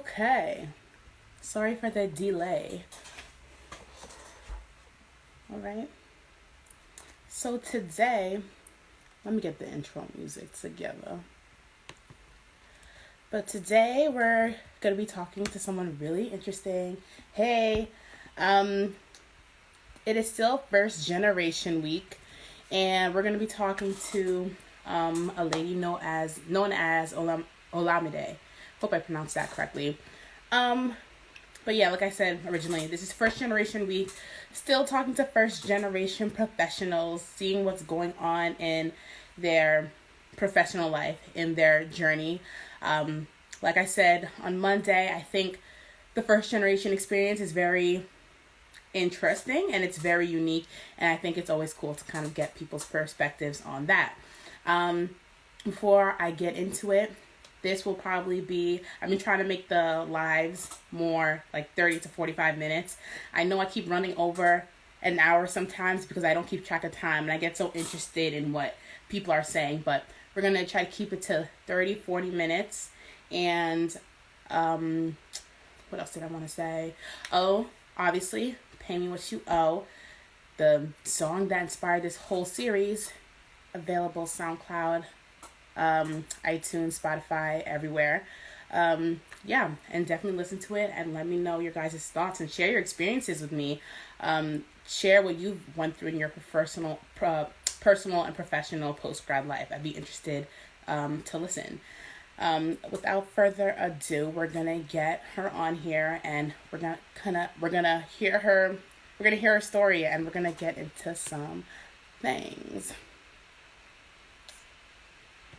Okay, sorry for the delay. All right, so today, let me get the intro music together. But today we're going to be talking to someone really interesting. Hey, um, it is still first generation week, and we're going to be talking to a lady known as Olamide. Hope I pronounced that correctly. Um, But yeah, like I said originally, this is first generation week. Still talking to first generation professionals, seeing what's going on in their professional life, in their journey. Like I said on Monday, I think the first generation experience is very interesting and it's very unique. And I think it's always cool to kind of get people's perspectives on that. Um, Before I get into it, this will probably be, I've been trying to make the lives more like 30 to 45 minutes. I know I keep running over an hour sometimes because I don't keep track of time and I get so interested in what people are saying, but we're going to try to keep it to 30, 40 minutes. And what else did I want to say? Oh, obviously, Pay Me What You Owe, the song that inspired this whole series, available SoundCloud, iTunes, Spotify, everywhere. Yeah, and definitely listen to it and let me know your guys' thoughts and share your experiences with me. Share what you've went through in your personal and professional post-grad life. I'd be interested to listen. Without further ado, we're gonna get her on here and we're gonna hear her story and we're gonna get into some things.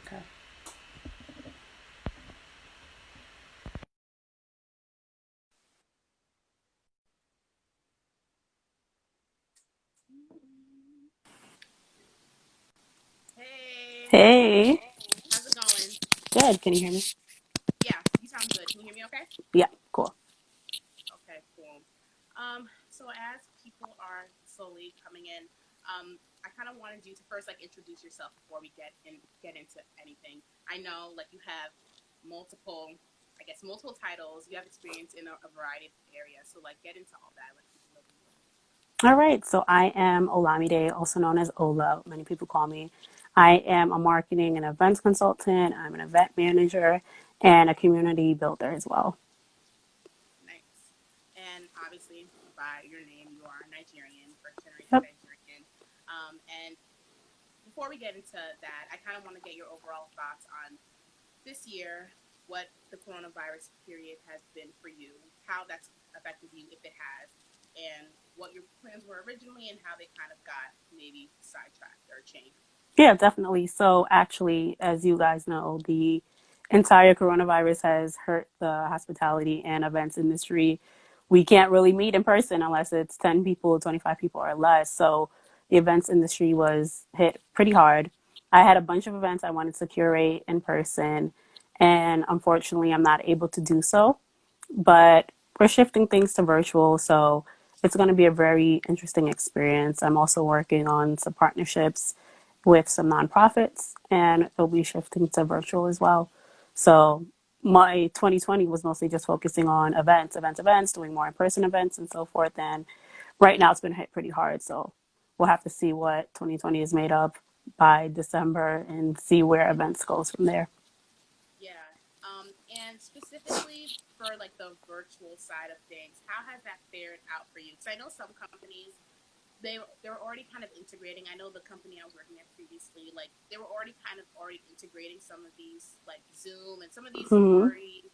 Okay. Hey, Hey, how's it going? good. Can you hear me? Yeah, you sound good. Can you hear me okay? Yeah, cool. Okay, cool. So as people are slowly coming in, I kind of wanted you to first like introduce yourself before we get into anything. I know like you have multiple, multiple titles. You have experience in a variety of areas. So like get into all that. Like people know you. All right, so I am Olamide, also known as Ola. Many people call me. I am a marketing and events consultant. I'm an event manager and a community builder as well. Nice. And obviously, by your name, you are Nigerian, first generation Yep. Nigerian. And before we get into that, I kind of want to get your overall thoughts on this year, what the coronavirus period has been for you, how that's affected you, if it has, and what your plans were originally and how they kind of got maybe sidetracked or changed. Yeah, definitely. So, actually, as you guys know, the entire coronavirus has hurt the hospitality and events industry. We can't really meet in person unless it's 10 people, 25 people, or less. So, the events industry was hit pretty hard. I had a bunch of events I wanted to curate in person, and unfortunately, I'm not able to do so. But we're shifting things to virtual, so it's going to be a very interesting experience. I'm also working on some partnerships with some nonprofits, and it'll be shifting to virtual as well. So my 2020 was mostly just focusing on events, doing more in-person events and so forth. And right now it's been hit pretty hard. So we'll have to see what 2020 is made of by December and see where events goes from there. Yeah. And specifically for like the virtual side of things, how has that fared out for you? Because I know some companies they're already kind of integrating. I know the company I was working at previously, like they were already integrating some of these like Zoom and some of these Mm-hmm. very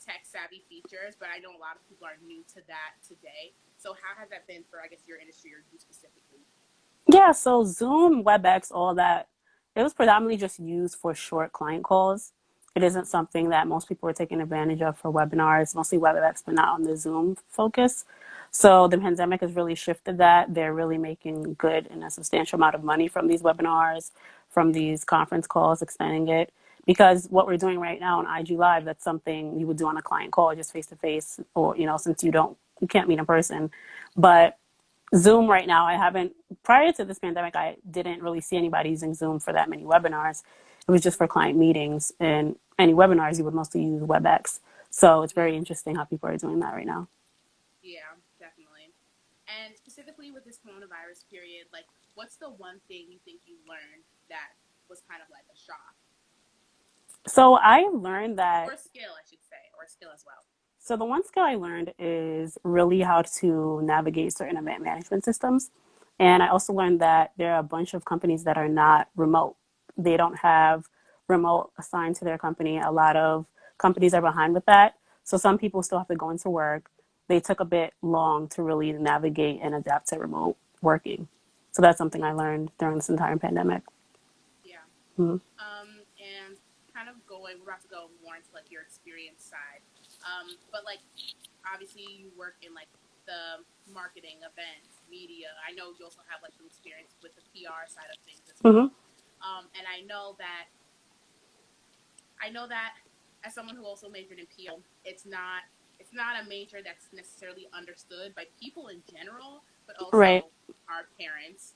tech savvy features, but I know a lot of people are new to that today. So how has that been for I guess your industry or you specifically? Yeah, so Zoom, WebEx, all that, it was predominantly just used for short client calls. It isn't something that most people are taking advantage of for webinars, mostly WebEx, but not on the Zoom focus. So the pandemic has really shifted that. They're really making good and a substantial amount of money from these webinars, from these conference calls, extending it. Because what we're doing right now on IG Live, that's something you would do on a client call, just face to face, or, since you can't meet in person. But Zoom right now, I haven't, prior to this pandemic, I didn't really see anybody using Zoom for that many webinars. It was just for client meetings. And any webinars, you would mostly use WebEx. So it's very interesting how people are doing that right now. Yeah, definitely. And specifically with this coronavirus period, like, what's the one thing you think you learned that was kind of like a shock? So I learned that. Or a skill, I should say, or a skill as well. So the one skill I learned is really how to navigate certain event management systems. And I also learned that there are a bunch of companies that are not remote. They don't have remote assigned to their company. A lot of companies are behind with that. So some people still have to go into work. They took a bit long to really navigate and adapt to remote working. So that's something I learned during this entire pandemic. Yeah. Mm-hmm. And kind of going, we're about to go more into like your experience side. But like, obviously you work in like the marketing, events, media. I know you also have like some experience with the PR side of things as Mm-hmm. well. And I know that as someone who also majored in PR, it's not a major that's necessarily understood by people in general, but Right. also our parents.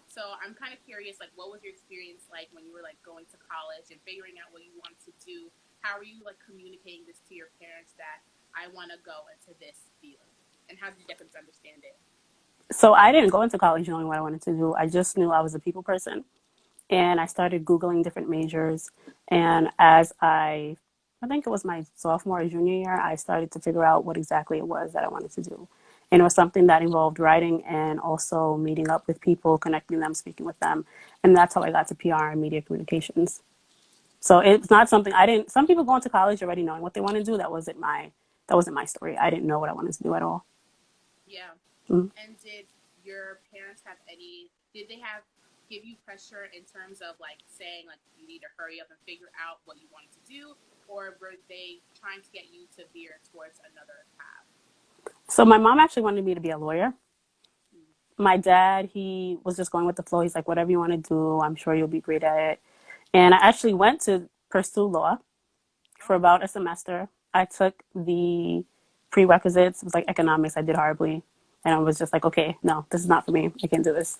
So I'm kind of curious, like, what was your experience like when you were like going to college and figuring out what you wanted to do? How are you like communicating this to your parents that I want to go into this field, and how did you get them to understand it? So I didn't go into college knowing what I wanted to do. I just knew I was a people person. And I started Googling different majors. And I think it was my sophomore or junior year, I started to figure out what exactly it was that I wanted to do. And it was something that involved writing and also meeting up with people, connecting them, speaking with them. And that's how I got to PR and media communications. So it's not something I didn't, some people go into college already knowing what they want to do. That wasn't my story. I didn't know what I wanted to do at all. Yeah. Mm-hmm. And did your parents have any? Did they have give you pressure in terms of like saying like you need to hurry up and figure out what you wanted to do, or were they trying to get you to veer towards another path? So my mom actually wanted me to be a lawyer. Mm. My dad, he was just going with the flow. He's like, whatever you want to do, I'm sure you'll be great at it. And I actually went to pursue law for Oh, about a semester. I took the prerequisites. It was like economics. I did horribly. And I was just like, okay, no, this is not for me. I can't do this.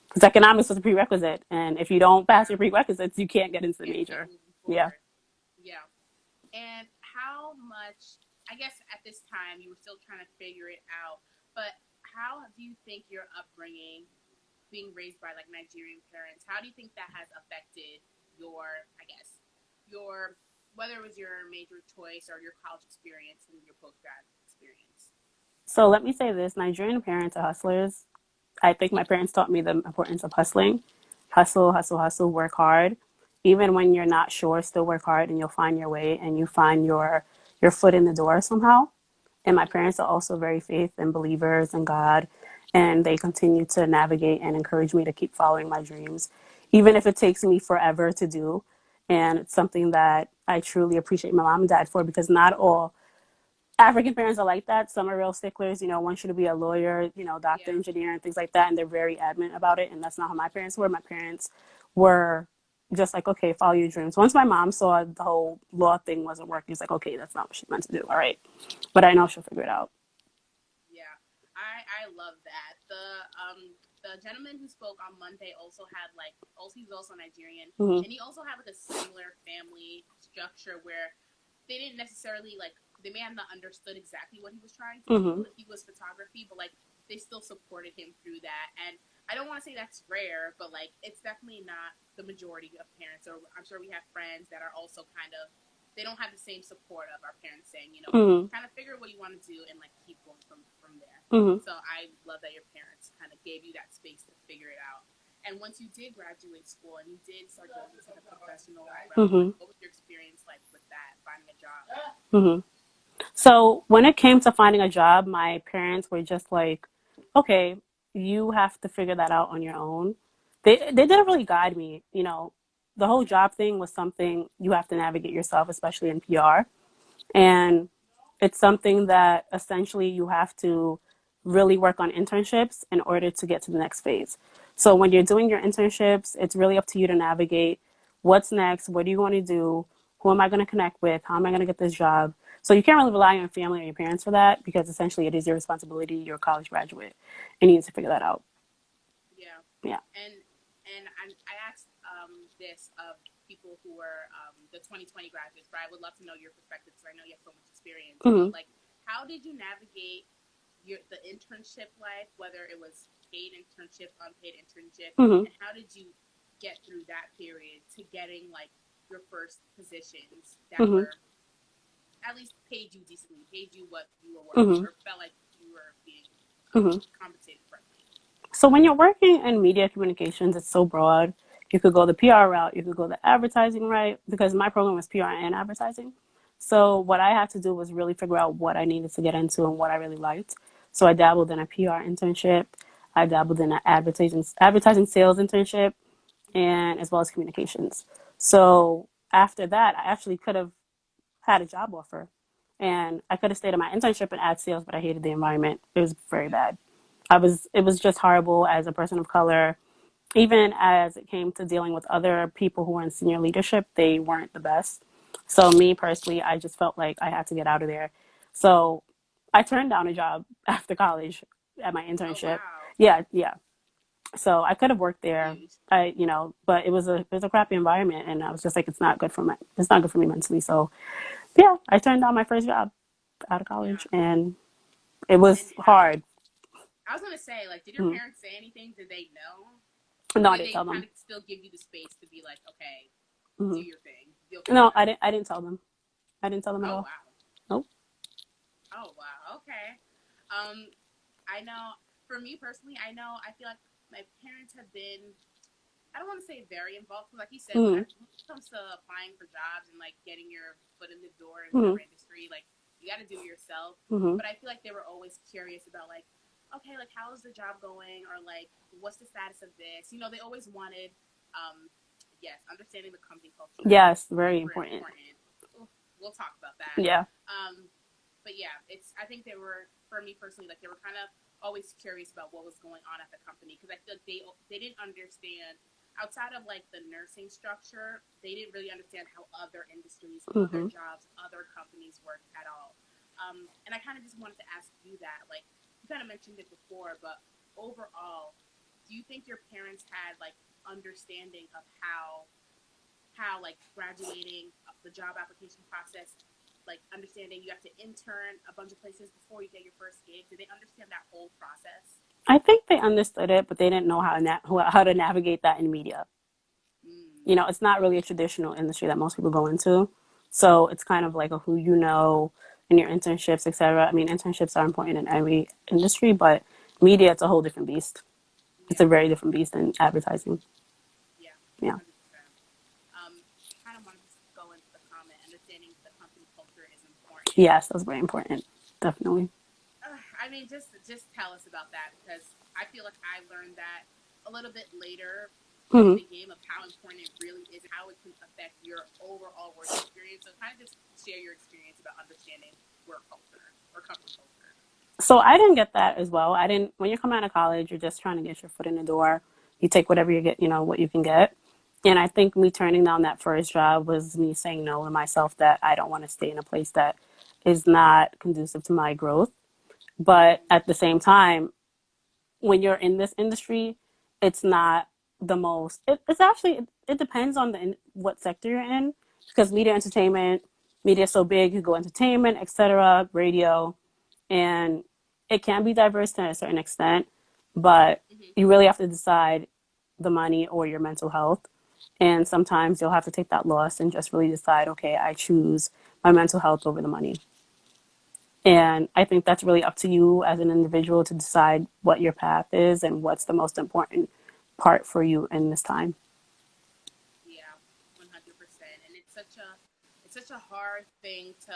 Because economics was a prerequisite. And if you don't pass yeah. your prerequisites, you can't get into the Can't keep major. moving Yeah. forward. Yeah. And how much? I guess at this time you were still trying to figure it out, but how do you think your upbringing, being raised by like Nigerian parents, how do you think that has affected your, I guess, your, whether it was your major choice or your college experience and your post grad experience? So let me say this, Nigerian parents are hustlers. I think my parents taught me the importance of hustling. Hustle, hustle, hustle, work hard. Even when you're not sure, still work hard and you'll find your way and you find your foot in the door somehow. And my Mm-hmm. parents are also very faith and believers in God. And they continue to navigate and encourage me to keep following my dreams, even if it takes me forever to do. And it's something that I truly appreciate my mom and dad for because not all African parents are like that. Some are real sticklers, want you to be a lawyer, doctor, Yeah. engineer, and things like that. And they're very adamant about it. And that's not how my parents were. My parents were just like, okay, follow your dreams. Once my mom saw the whole law thing wasn't working, it's like, okay, that's not what she meant to do. All right. But I know she'll figure it out. Yeah, I love that. The gentleman who spoke on Monday also had like also he's also Nigerian, Mm-hmm. and he also had like a similar family structure where they didn't necessarily like they may have not understood exactly what he was trying to Mm-hmm. do. He was photography, but like they still supported him through that. And I don't want to say that's rare, but like it's definitely not the majority of parents. Or I'm sure we have friends that are also kind of they don't have the same support of our parents saying, Mm-hmm. kind of figure what you want to do and like keep going from there. Mm-hmm. So I love that your parents kind of gave you that space to figure it out. And once you did graduate school and you did start going into the professional realm, Mm-hmm. like what was your experience like with that, finding a job? Mm-hmm. So when it came to finding a job, my parents were just like, okay, you have to figure that out on your own. They didn't really guide me. The whole job thing was something you have to navigate yourself, especially in PR. And it's something that essentially you have to really work on internships in order to get to the next phase. So when you're doing your internships, it's really up to you to navigate what's next, what do you want to do, who am I going to connect with, how am I going to get this job. So you can't really rely on your family or your parents for that because essentially it is your responsibility. You're a college graduate and you need to figure that out. Yeah, Yeah. and I asked this of people people who are the 2020 graduates, but I would love to know your perspective because I know you have so much experience. Mm-hmm. Like, how did you navigate the internship life, whether it was paid internship, unpaid internship, Mm-hmm. and how did you get through that period to getting like your first positions that Mm-hmm. were at least paid you decently, paid you what you were worth, Mm-hmm. or felt like you were being Mm-hmm. compensated correctly? So when you're working in media communications, it's so broad. You could go the PR route, you could go the advertising route, because my program was PR and advertising. So what I had to do was really figure out what I needed to get into and what I really liked. So I dabbled in a PR internship, I dabbled in an advertising sales internship, and as well as communications. So after that, I actually could have had a job offer, and I could have stayed in my internship and ad sales, but I hated the environment. It was very bad. It was just horrible as a person of color. Even as it came to dealing with other people who were in senior leadership, they weren't the best. So me personally, I just felt like I had to get out of there. So I turned down a job after college at my Oh internship. wow, Yeah, yeah. So I could have worked there. huge. But it was a crappy environment, and I was just like, it's not good for me mentally. So yeah, I turned down my first job out of Yeah, college, and it and was how? hard. I was gonna say, like, did your Mm-hmm. parents say anything? Did they know, or No, I did didn't they tell kind them. of still give you the space to be like, okay, do Mm-hmm. your thing, you'll figure No, it out? I didn't tell them. I didn't tell them at Oh all. wow, Nope. oh wow, okay. Um, I know. For me personally, I know. I feel like my parents have been, I don't want to say very involved, because like you said, Mm-hmm. when it comes to applying for jobs and like getting your foot in the door in Mm-hmm. whatever industry, like you got to do it yourself. Mm-hmm. But I feel like they were always curious about like, okay, like how's the job going, or like what's the status of this? You know, they always wanted, um, yes, understanding the company culture, Yes, very super important. important. Ooh, we'll talk about that. Yeah. Um, but yeah, I think they were, for me personally, like they were kind of always curious about what was going on at the company, because I feel like they didn't understand, outside of like the nursing structure, they didn't really understand how other industries, other Mm-hmm. jobs, other companies work at all. And I kind of just wanted to ask you that, like you kind of mentioned it before, but overall, do you think your parents had like understanding of how like graduating, the job application process, like understanding you have to intern a bunch of places before you get your first gig? Do they understand that whole process? I think they understood it, but they didn't know how to navigate that in media. Mm, It's not really a traditional industry that most people go into. So it's kind of like a who you know in your internships, etc. I mean, internships are important in every industry, but media, it's a whole different beast. It's a yeah, very different beast than advertising. yeah, Yeah. 100%. I kind of wanted to go into the comment, understanding the company culture is important. Yes, that's very important. Definitely. I mean, just tell us about that, because I feel like I learned that a little bit later in Mm-hmm. the game of how important it really is, how it can affect your overall work experience. So kind of just share your experience about understanding work culture or company culture. So I didn't get that as well. I didn't. When you're coming out of college, you're just trying to get your foot in the door. You take whatever you get, what you can get. And I think me turning down that first job was me saying no to myself, that I don't want to stay in a place that is not conducive to my growth. But Mm, at the same time, when you're in this industry, it's not the most. It's actually it depends on what sector you're in, because media is so big. You go entertainment, etc., radio, and it can be diverse to a certain extent, but mm-hmm. you really have to decide the money or your mental health. And sometimes you'll have to take that loss and just really decide, okay, I choose my mental health over the money. And I think that's really up to you as an individual to decide what your path is and what's the most important part for you in this time. Yeah, 100%. And it's such a hard thing to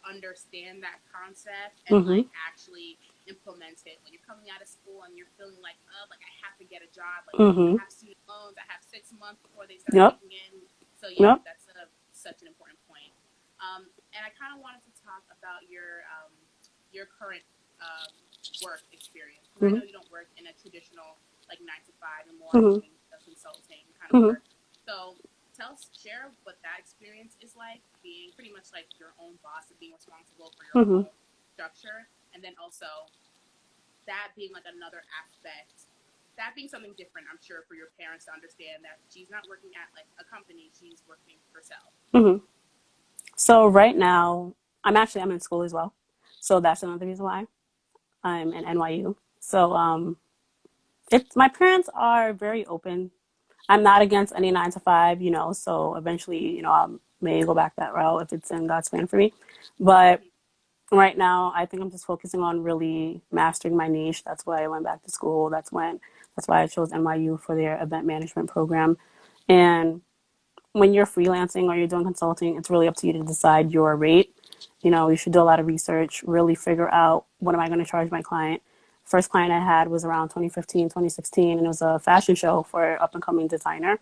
understand that concept and Mm-hmm. like actually implement it when you're coming out of school and you're feeling like, oh, like I have to get a job, like I Mm-hmm. have student loans, I have 6 months before they start Yep. kicking in. So yeah, Yep. that's such an important point. And I kind of wanted to talk about your current um, work experience, because I Mm-hmm. know you don't work in a traditional like 9 to 5 and more Mm-hmm. doing the consulting kind of Mm-hmm. work. So share what that experience is like, being pretty much like your own boss and being responsible for your Mm-hmm. own structure, and then also that being like another aspect that being something different, I'm sure, for your parents to understand that she's not working at like a company, she's working herself. Mm-hmm. So right now, I'm in school as well. So that's another reason why I'm in NYU. So it's my parents are very open. I'm not against any 9 to 5, so eventually, I may go back that route if it's in God's plan for me. But right now, I think I'm just focusing on really mastering my niche. That's why I went back to school. That's why I chose NYU for their event management program. And when you're freelancing or you're doing consulting, it's really up to you to decide your rate. You should do a lot of research, really figure out what am I going to charge my client. First client I had was around 2015, 2016, and it was a fashion show for an up and coming designer.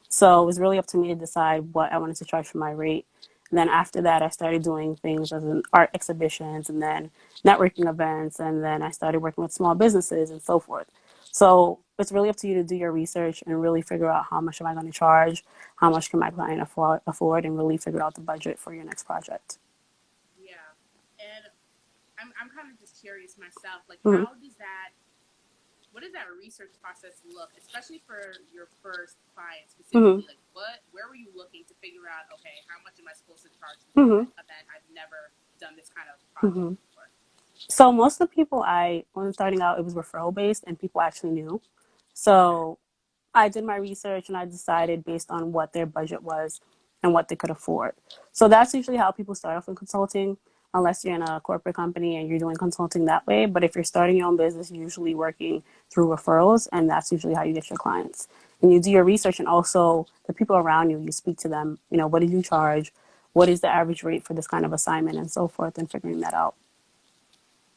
So it was really up to me to decide what I wanted to charge for my rate. And then after that, I started doing things as in art exhibitions and then networking events. And then I started working with small businesses and so forth. So it's really up to you to do your research and really figure out how much am I going to charge, how much can my client afford, and really figure out the budget for your next project. Yeah. And I'm kind of just curious myself, like, Mm-hmm. what does that research process look, especially for your first client Mm-hmm. specifically? Like, where were you looking to figure out, okay, how much am I supposed to charge for Mm-hmm. this event? I've never done this kind of project Mm-hmm. before. So most of the people when starting out, it was referral based and people actually knew. Okay. So I did my research and I decided based on what their budget was and what they could afford. So that's usually how people start off in consulting, unless you're in a corporate company and you're doing consulting that way. But if you're starting your own business, you're usually working through referrals, and that's usually how you get your clients. And you do your research, and also the people around you, you speak to them. What did you charge? What is the average rate for this kind of assignment, and so forth, and figuring that out.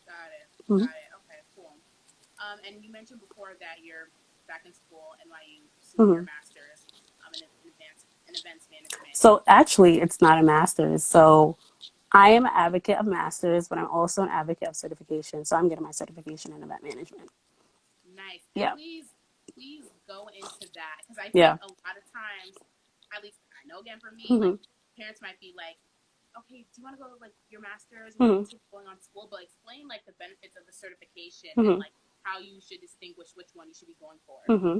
Got it. Mm-hmm. Got it. Okay, cool. And you mentioned before that you're back in school, NYU, pursuing Mm-hmm. your master's in events management. So actually, it's not a master's. So I am an advocate of masters, but I'm also an advocate of certification. So I'm getting my certification in event management. Nice. And Yeah. please go into that, because I think Yeah. a lot of times, at least I know again for me, like Mm-hmm. parents might be like, okay, do you want to go like your master's and Mm-hmm. continue going on school, but explain like the benefits of the certification and Mm-hmm. like how you should distinguish which one you should be going for. Mm-hmm.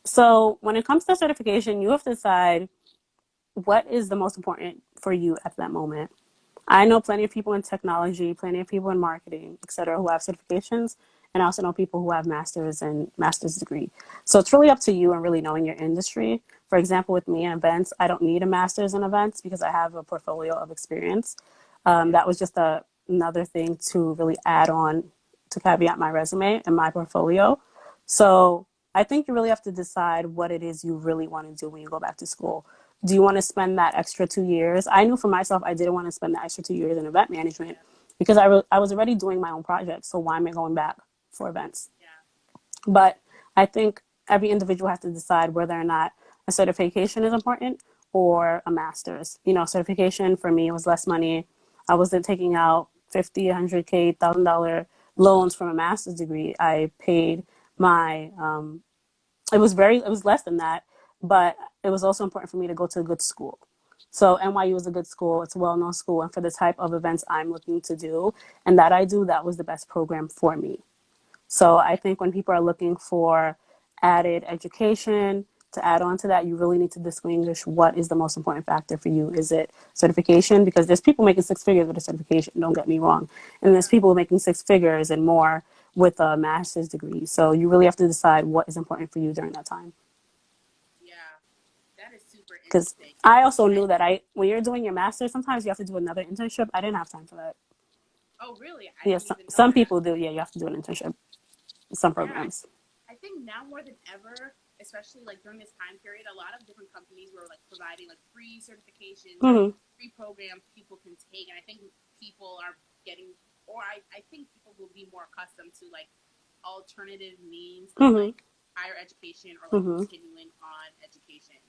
So when it comes to certification, you have to decide what is the most important for you at that moment. I know plenty of people in technology, plenty of people in marketing, et cetera, who have certifications. And I also know people who have masters and master's degree. So it's really up to you and really knowing your industry. For example, with me in events, I don't need a master's in events because I have a portfolio of experience. That was just another thing to really add on to caveat my resume and my portfolio. So I think you really have to decide what it is you really want to do when you go back to school. Do you want to spend that extra 2 years? I knew for myself I didn't want to spend the extra 2 years in event management Yeah. because I was already doing my own projects. So why am I going back for events? Yeah. But I think every individual has to decide whether or not a certification is important or a master's. Certification for me was less money. I wasn't taking out 50, 100K, $1,000 loans from a master's degree. I paid my it was less than that, but it was also important for me to go to a good school. So NYU is a good school. It's a well-known school, and for the type of events I'm looking to do and that I do, that was the best program for me. So I think when people are looking for added education to add on to that, you really need to distinguish what is the most important factor for you. Is it certification? Because there's people making 6 figures with a certification, don't get me wrong. And there's Yeah. people making 6 figures and more with a master's degree. So you really have to decide what is important for you during that time. Yeah. That is super Because interesting. I also And knew that when you're doing your master's, sometimes you have to do another internship. I didn't have time for that. oh, really? I Yeah, didn't even know some that. people do. Yeah, you have to do an internship in some Yeah. programs. I think now more than ever, especially like during this time period, a lot of different companies were like providing like free certifications or Mm-hmm. free programs people can take. And I think people are getting, or I think people will be more accustomed to like alternative means of Mm-hmm. like higher education or like Mm-hmm. continuing on education.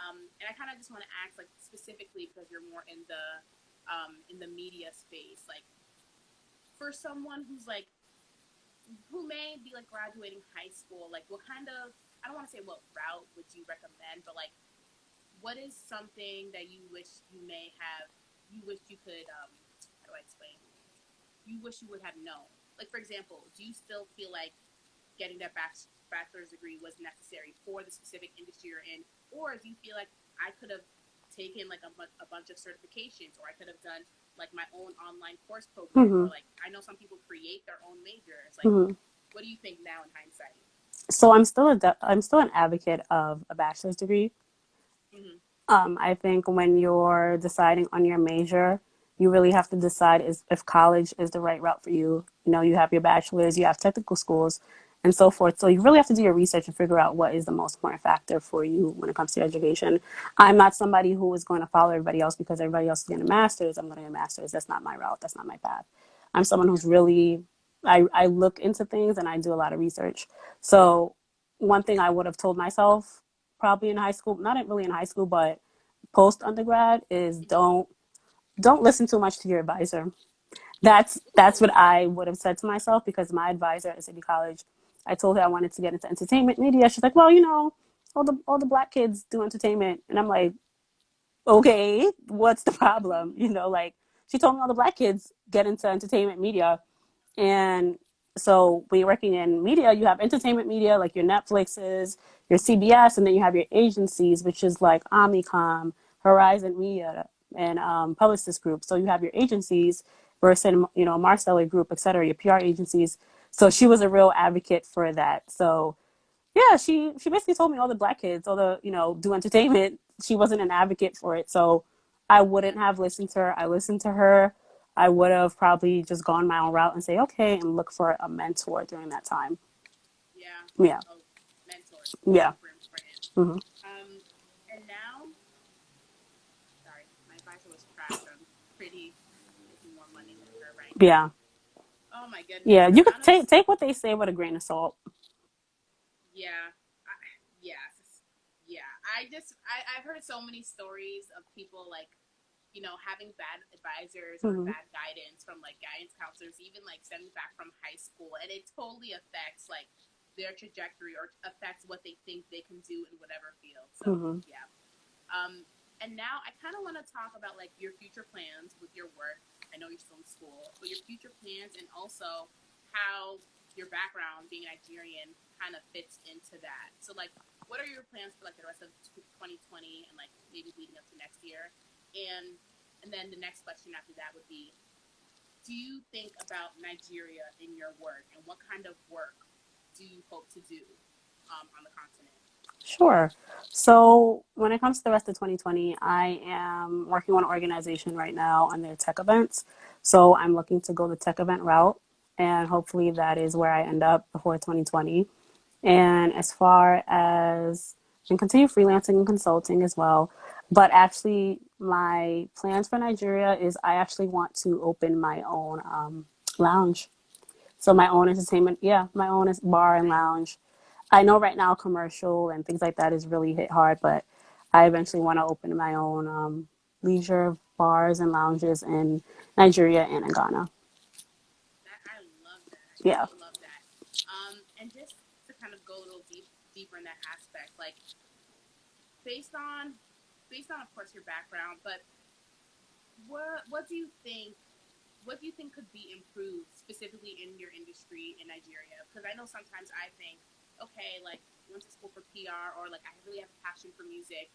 And I kind of just want to ask like specifically because you're more in the media space, like for someone who's like who may be like graduating high school, like what kind of, I don't want to say what route would you recommend, but like what is something that you wish you could, how do I explain? You wish you would have known. Like for example, do you still feel like getting that bachelor's degree was necessary for the specific industry you're in, or do you feel like I could have taken like a bunch of certifications, or I could have done like my own online course program, Mm-hmm. or like I know some people create their own majors. Like, Mm-hmm. what do you think now in hindsight? So I'm still an advocate of a bachelor's degree. Mm-hmm. I think when you're deciding on your major, you really have to decide if college is the right route for you. You know, you have your bachelor's, you have technical schools, and so forth. So you really have to do your research and figure out what is the most important factor for you when it comes to your education. I'm not somebody who is going to follow everybody else because everybody else is getting a master's. I'm going to get a master's. That's not my route. That's not my path. I'm someone who's really, I look into things and I do a lot of research. So one thing I would have told myself probably in high school, not really in high school, but post undergrad is don't listen too much to your advisor. That's what I would have said to myself because my advisor at City College, I told her I wanted to get into entertainment media. She's like, well, you know, all the black kids do entertainment, and I'm like, okay, what's the problem? You know, like she told me all the black kids get into entertainment media, and so when you're working in media, you have entertainment media like your Netflixes, your CBS, and then you have your agencies, which is like Omnicom, Horizon Media, and Publicist Group. So you have your agencies versus, you know, Marsteller Group, et cetera, your PR agencies. So she was a real advocate for that. So yeah, she basically told me all the black kids, all the, you know, do entertainment. She wasn't an advocate for it. So I wouldn't have listened to her. I listened to her. I would have probably just gone my own route and say, okay, and look for a mentor during that time. Yeah. Yeah. Oh, mentors, Yeah. super important. Hmm. And now, sorry, my advisor was trash. I'm pretty making more money than her right now. Yeah. Oh my goodness, Yeah. the You could amount of take what they say with a grain of salt. yeah, yes, yeah. I've heard so many stories of people like having bad advisors or Hmm. bad guidance from like guidance counselors, even like stemming back from high school, and it totally affects like their trajectory or affects what they think they can do in whatever field. So Hmm. yeah. Um, and now I kind of want to talk about like your future plans with your work. I know you're still in school, but your future plans and also how your background being Nigerian kind of fits into that. So like, what are your plans for like the rest of 2020 and like maybe leading up to next year? And then the next question after that would be, do you think about Nigeria in your work, and what kind of work do you hope to do on the continent? Sure. So when it comes to the rest of 2020, I am working on an organization right now on their tech events. So I'm looking to go the tech event route, and hopefully that is where I end up before 2020. And as far as and continue freelancing and consulting as well. But actually, my plans for Nigeria is I actually want to open my own lounge. So my own entertainment, yeah, my own bar and Nice. lounge. I know right now commercial and things like that is really hit hard, but I eventually want to open my own leisure bars and lounges in Nigeria and in Ghana. That I love that. I Yeah. so love that. And just to kind of go a little deeper in that aspect, like based on of course your background, but what do you think could be improved specifically in your industry in Nigeria? Because I know sometimes I think, okay, like went to school for PR, or like I really have a passion for music,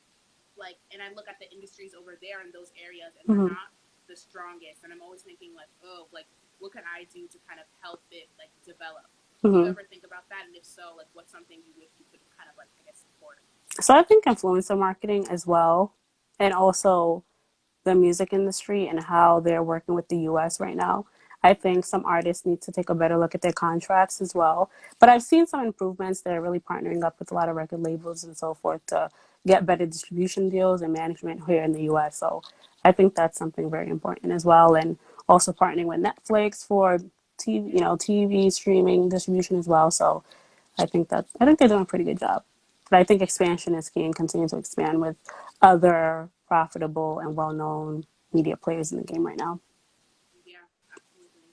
like, and I look at the industries over there in those areas, and they're Hmm. not the strongest, and I'm always thinking like, oh, like what could I do to kind of help it like develop? Do you Hmm. ever think about that? And if so, like what's something you wish you could kind of like I guess support? So I think influencer marketing as well, and also the music industry and how they're working with the US right now. I think some artists need to take a better look at their contracts as well. But I've seen some improvements. They're really partnering up with a lot of record labels and so forth to get better distribution deals and management here in the US. So I think that's something very important as well. And also partnering with Netflix for TV, you know, TV streaming distribution as well. So I think they're doing a pretty good job. But I think expansion is key and continue to expand with other profitable and well-known media players in the game right now. Yeah, absolutely.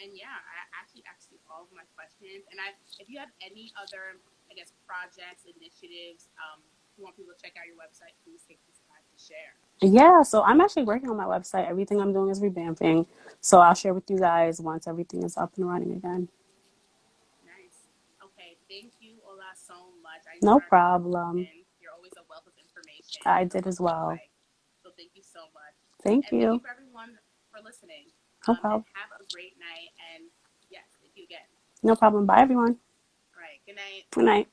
And yeah, I actually asked you all of my questions. And if you have any other, I guess, projects, initiatives, you want people to check out your website, please take this time to share. Yeah, so I'm actually working on my website. Everything I'm doing is revamping. So I'll share with you guys once everything is up and running again. Nice. Okay, thank No problem. You're always a wealth of information. I did as well. So thank you so much. Thank And thank you. you for everyone for listening. No problem. And have a great night. And yes, thank you again. No problem. Bye, everyone. All right. Good night. Good night.